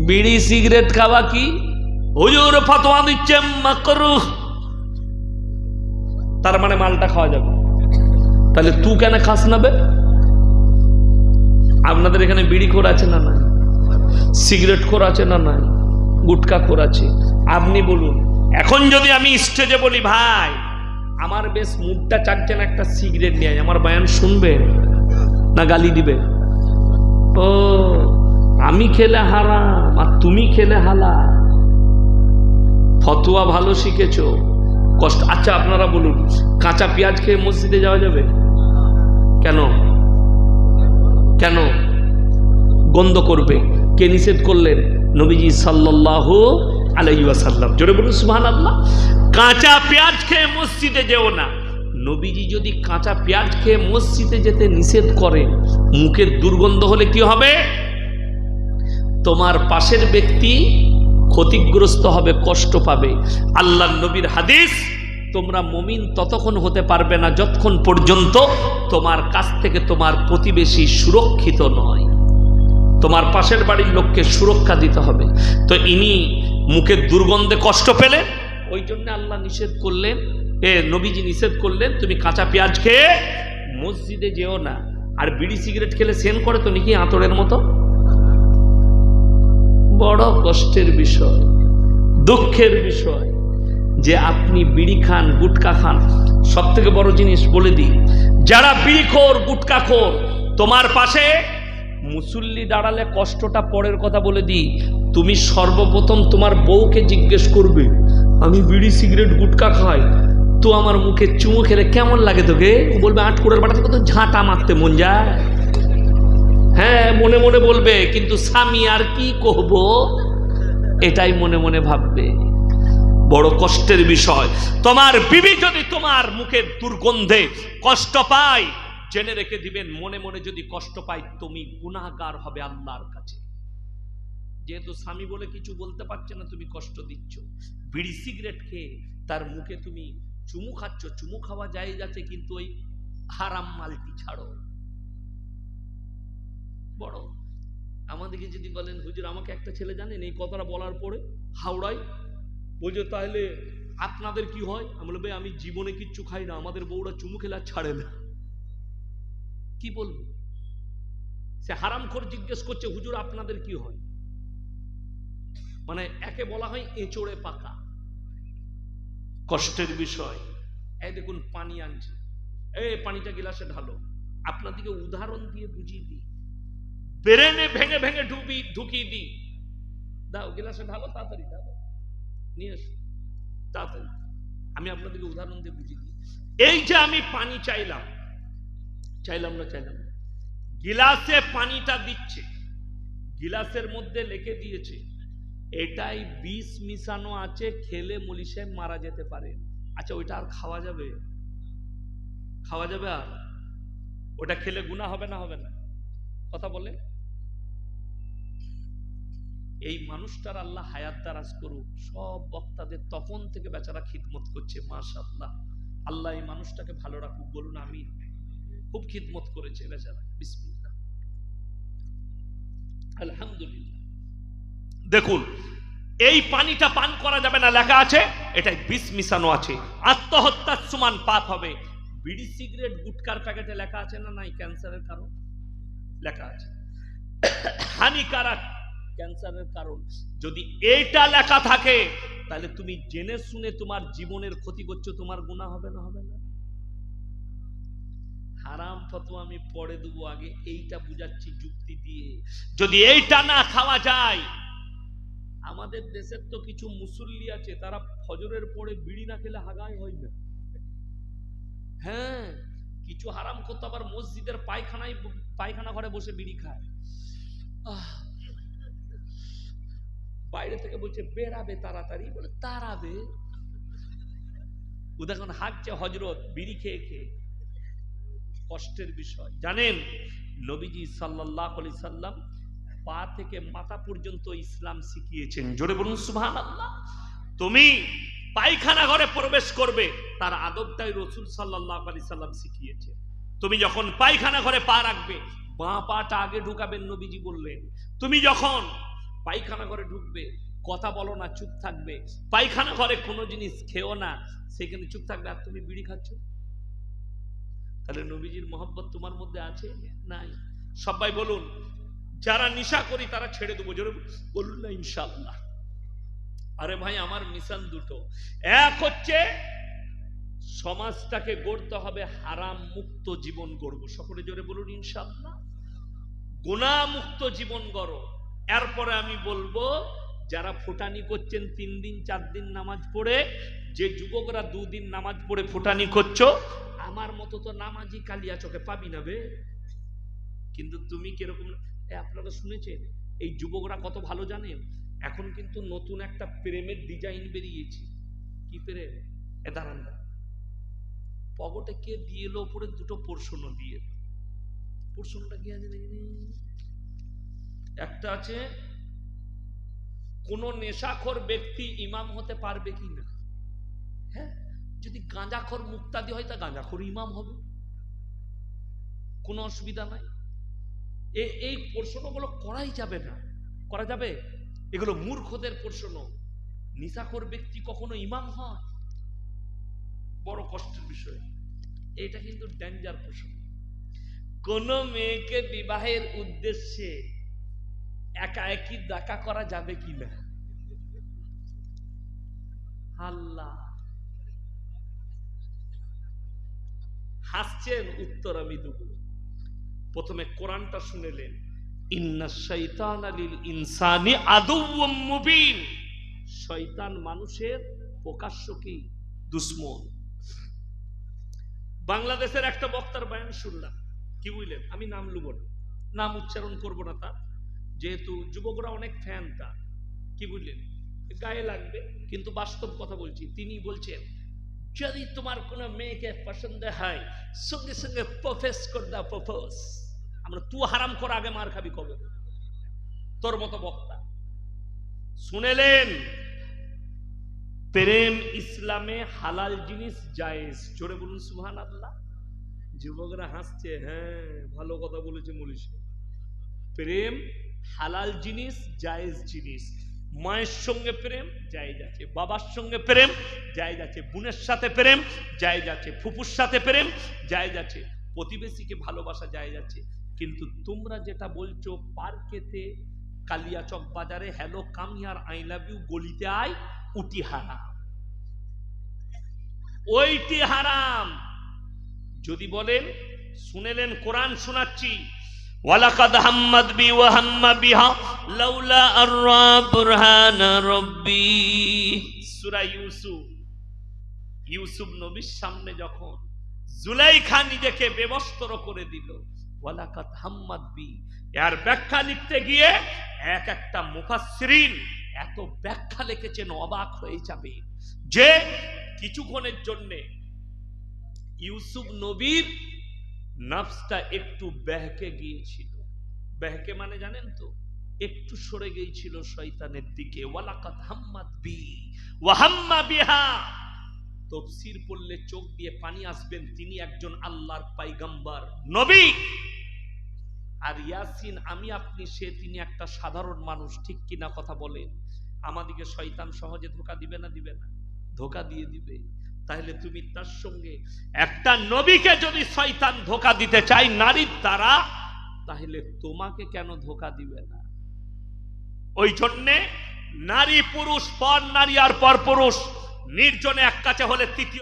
বিড়ি সিগারেট খাওয়া কি হুজুর ফতোয়া দিচ্ছে মাকরুহ, তার মানে মালটা খাওয়া যাবে। তাহলে তুই কেন খাস না বে? আপনাদের এখানে বিড়ি খোর আছে না নাই? সিগারেট খোর আছে না নাই? গুটকা খোর আছে? আপনি বলুন, এখন যদি আমি স্টেজে বলি ভাই আমার বেশ মুডটা চাচ্ছে না, একটা সিগারেট নিয়ে আমার বয়ান শুনবে না গালি দিবে? ও আমি খেলে হারাম আর তুমি খেলে হালাল। ফতোয়া ভালো শিখেছো, কষ্ট। আচ্ছা আপনারা বলুন, কাঁচা পেঁয়াজ খেয়ে মসজিদে যাওয়া যাবে? কেন কেন? গন্ধ করবে। কে নিষেধ করলেন? নবীজি সাল্লাল্লাহু আলাইহি ওয়াসাল্লাম। জোরে বলুন সুবহানাল্লাহ। কাঁচা পেঁয়াজ খেয়ে মসজিদে যেও না। নবীজি যদি কাঁচা পেঁয়াজ খেয়ে মসজিদে যেতে নিষেধ করেন, মুখের দুর্গন্ধ হলে কি হবে? তোমার পাশের ব্যক্তি ক্ষতিগ্রস্ত হবে, কষ্ট পাবে। আল্লাহর নবীর হাদিস, তোমরা মুমিন ততক্ষণ হতে পারবে না যতক্ষণ পর্যন্ত তোমার কাছ থেকে তোমার প্রতিবেশী সুরক্ষিত নয়। তোমার পাশের বাড়ির লোককে সুরক্ষা দিতে হবে। তো ইনি মুখের দুর্গন্ধে কষ্ট পেলেন, ওই জন্য আল্লাহ নিষেধ করলেন, নবীজি নিষেধ করলেন তুমি কাঁচা পেঁয়াজ খেয়ে মসজিদে যেও না। আর বিড়ি সিগারেট খেলে সেন করে তো নাকি আতরের মতো। বড় কষ্টের বিষয়, দুঃখের বিষয় যে আপনি বিড়ি খান, গুটকা খান। সব থেকে বড় জিনিস বলে দিই, যারা বিড়িখোর গুটকাখোর, তোমার পাশে মুসল্লি দাঁড়ালে কষ্টটা পরের কথা বলে দিই, তুমি সর্বপ্রথম তোমার বউকে জিজ্ঞেস করবে আমি বিড়ি সিগারেট গুটকা খাই, তো আমার মুখে চুমু খেলে কেমন লাগে তোকে? ও বলবে আটকুড়ের বাটা থেকে তো ঝাঁটা মারতে মন যায়। হ্যাঁ মনে মনে বলবে, কিন্তু স্বামী আর কি কহবো এটাই মনে মনে ভাববে। বড় কষ্টের বিষয়। তোমার বিবি যদি তোমার মুখের দুর্গন্ধে কষ্ট পায়, জেনে রেখে দিবেন, মনে মনে যদি কষ্ট পায় তুমি গুনাহগার হবে আল্লাহর কাছে। যেহেতু স্বামী বলে কিছু বলতে পারছে না, তুমি কষ্ট দিচ্ছ। বিড়ি সিগারেট খেয়ে তার মুখে তুমি চুমু খাচ্ছ, চুমু খাওয়া জায়েজ আছে, কিন্তু ওই হারাম মালটি ছাড়ো। বড় আমাদেরকে যদি বলেন হুজুর আমাকে একটা ছেলে জানেন এই কথাটা বলার পরে হাওড়ায় বলছে তাহলে আপনাদের কি হয়? আমি বলবো আমি জীবনে কিচ্ছু খাই না, আমাদের বউরা চুমু খেলে আর ছাড়ে না। কি বলবো? সে হারামখোর জিজ্ঞেস করছে হুজুর আপনাদের কি হয়? মানে একে বলা হয় এঁচড়ে পাকা। কষ্টের বিষয়। এই দেখুন পানি আনছে, এই পানিটা গিলাসে ঢালো। আপনাদেরকে উদাহরণ দিয়ে বুঝিয়ে দিই, ব্রেনে ভেঙে ভেঙে ঢুকিয়ে দিই। দাও গিলাসে ঢালো, তাড়াতাড়ি ঢালো, নিয়ে এসো তাড়াতাড়ি। আমি আপনাদেরকে উদাহরণ দিয়ে বুঝিয়ে দিই। এই যে আমি পানি চাইলাম না, গিলাসে পানিটা দিচ্ছে, গিলাসের মধ্যে লিখে দিয়েছে এটাই বিষ মিশানো আছে, খেলে মলি সাহেব মারা যেতে পারে। আচ্ছা ওইটা আর খাওয়া যাবে? খাওয়া যাবে? আর ওটা খেলে গুনাহ হবে না? হবে না? কথা বলে। এই মানুষটার আল্লাহ হায়াত দারাজ করুক। সব বক্তাদের তখন থেকে বেচারা খিদমত করছে, মাশাআল্লাহ। আল্লাহ এই মানুষটাকে ভালো রাখুক, বলুন আমিন। খুব খিদমত করেছে বেচারা, বিসমিল্লাহ, আলহামদুলিল্লাহ। দেখুন এই পানিটা পান করা যাবে না, লেখা আছে এটাই বিষ মিশানো আছে, আত্মহত্যার সমান পাপ হবে। বিড়ি সিগারেট গুটকার প্যাকেটে লেখা আছে না নাই ক্যান্সারের কারণ? লেখা আছে হানিকারক, ক্যান্সারের কারণ। যদি এইটা লেখা থাকে তাহলে তুমি জেনে শুনে তোমার জীবনের ক্ষতি করছো, তোমার গুনাহ হবে না? হবে না? হারাম ফতোয়া আমি পড়ে দেবো, আগে এইটা বুঝাচ্ছি যুক্তি দিয়ে। যদি এইটা না খাওয়া যায়, আমাদের দেশের তো কিছু মুসল্লি আছে তারা ফজরের পরে বিড়ি না খেলে হাগায় হয় না। হ্যাঁ কিছু হারাম করতে আবার মসজিদের পায়খানা ঘরে বসে বিড়ি খায়। বাইরে থেকে বলছে বেরাবে তাড়াতাড়ি, বলে তাড়াবে ও দেখুন হাঁকছে হজরত বিড়ি খেয়ে খেয়ে। কষ্টের বিষয়। জানেন নবীজি সাল্লাল্লাহু আলাইহি সাল্লাম পা থেকে মাথা পর্যন্ত ইসলাম শিখিয়েছেন। জোরে বলুন সুবহানাল্লাহ। তুমি পায়খানা ঘরে প্রবেশ করবে, তার আদবটাই রাসূল সাল্লাল্লাহু আলাইহি সাল্লাম শিখিয়েছেন। তুমি যখন পায়খানা ঘরে পা রাখবে, বাঁ পাটা আগে ঢুকাবেন, নবীজি বললেন। তুমি যখন পায়খানা ঘরে ঢুকবে, কথা বলো না, চুপ থাকবে। পায়খানা ঘরে কোনো জিনিস খেও না, সেখানে চুপ থাকবে, আর তুমি বিড়ি খাচ্ছ। তাহলে নবীজির মহব্বত তোমার মধ্যে আছে? নাই। সবাই বলুন, যারা নেশা করি তারা ছেড়ে দেবো, জোরে বলুন না ইনশাআল্লাহ। আরে ভাই, আমার মিশন দুটো। এক হচ্ছে সমাজটাকে গড়তে হবে, হারাম মুক্ত জীবন গড়বো। সকলে জোরে বলুন ইনশাআল্লাহ। গুনাহ মুক্ত জীবন গড়ো। এরপরে আমি বলবো, যারা ফোটানি করছেন 3 দিন 4 দিন নামাজ পড়ে, যে যুবকরা 2 দিন নামাজ পড়ে ফোটানি করছো, আমার মতো তো নামাজি কালিয়া চোখে পাবি না বে। কিন্তু তুমি কিরকম, আপনারা শুনেছেন এই যুবকরা কত ভালো জানেন? এখন কিন্তু নতুন একটা প্রেমের ডিজাইন বেরিয়েছে। কি প্রেম? এ দাঁড়ান, পকেটে কে দিয়ে এলো, উপরে 2টো প্রশ্ন দিয়ে। প্রশ্নটা কি আছে দেখি? একটা আছে, কোন নেশাখোর ব্যক্তি ইমাম হতে পারবে কি না? হ্যাঁ, যদি গাঁজাখোর মুক্তাদি হয় তা গাঁজাখোর ইমাম হবে, কোনো অসুবিধা নাই। এই প্রশ্নগুলো করাই যাবে না। করা যাবে? এগুলো মূর্খদের প্রশ্ন। নেশাখোর ব্যক্তি কখনো ইমাম হয়? বড় কষ্টের বিষয়। এটা কিন্তু ডেঞ্জার প্রশ্ন। কোন মেয়েকে বিবাহের উদ্দেশ্যে একা একই দেখা করা যাবে কিনা? আল্লাহ, হাসছেন, উত্তর আমি দেব। প্রথমে কোরআনটা শুনেলেন, ইন্নাশ শাইতানা লিল ইনসানি আদুউম মুবিন। শয়তান মানুষের প্রকাশ্য কি দুশমন। বাংলাদেশের একটা বক্তার বয়ান শুনলাম, কি বুঝলেন? আমি নাম লুব না, নাম উচ্চারণ করব না তার, যেহেতু যুবকরা অনেক ফ্যান তার, কি বুঝলেন, গায়ে লাগবে, কিন্তু বাস্তব কথা বলছি। তিনি বলছেন, যদি তোমার কোনো মেয়েকে পছন্দ হয়, সঙ্গে সঙ্গে প্রপোজ করে দাও, প্রপোজ। আমরা তুই হারাম করে আগে মার খাবি কবে? তোর মতো বক্তা। শুনেলেন, প্রেম ইসলামে হালাল জিনিস জায়েজ। জোরে বলুন সুবহানাল্লাহ। যুবকরা হাসছে, হ্যাঁ ভালো কথা বলেছে মৌলী সাহেব। প্রেম হালাল জিনিস, জায়েজ জিনিস। মায়ের সঙ্গে প্রেম জায়েজ আছে, বাবার সঙ্গে প্রেম জায়েজ আছে, বোনের সাথে প্রেম জায়েজ আছে, ফুফুর সাথে প্রেম জায়েজ আছে, প্রতিবেশীকে ভালোবাসা জায়েজ আছে। কিন্তু তোমরা যেটা বলছো, পার্কেতে, কালিয়াচক বাজারে hello come here I love you গলিতে আয়, উটি হারাম, ওইটি হারাম। যদি বলেন, শুনেলেন, কোরআন শোনাচ্ছি, ওয়ালাকাদ হাম্মাদ বি ওয়া হাম্মা বিহা লাউলা আররা বুরহানা রাব্বি। সূরা ইউসুফ। ইউসুফ নবীর সামনে যখন জুলাইখা নিজেকে বেবস্ত্র করে দিল, ওয়ালাকাদ হাম্মাদ বি, এর ব্যাখ্যা লিখতে গিয়ে এক একটা মুফাসসিরিন এত ব্যাখ্যা লিখেছেন, অবাক হয়ে যাবে, যে কিছুক্ষণের জন্য ইউসুফ নবীর নফসটা একটু বেহকে গিয়েছিল। বেহকে মানে জানেন তো, একটু সরে গিয়েছিল শয়তানের দিকে। ওয়ালাকাদ হাম্মাদ বি ওয়া হাম্মা বিহা। তাফসীর পড়লে চোখ দিয়ে পানি আসবেন। তিনি একজন আল্লাহর পয়গম্বর, নবী। আর ইয়াসিন আমি আপনি সে, তিনি একটা সাধারণ মানুষ। ঠিক কিনা কথা বলেন? আমাদেরকে শয়তান সহজে ধোঁকা দিবে না? দিবে না? ধোঁকা দিয়ে দিবে। তাহলে তুমি তার সঙ্গে, একটা নবীকে যদি শয়তান ধোঁকা দিতে চায় নারীর দ্বারা, তাহলে তোমাকে কেন ধোঁকা দিবে না? ওই জন্যে নারী পুরুষ, পর নারী আর পর পুরুষ, নির্জনে এক কাছে হলে তৃতীয়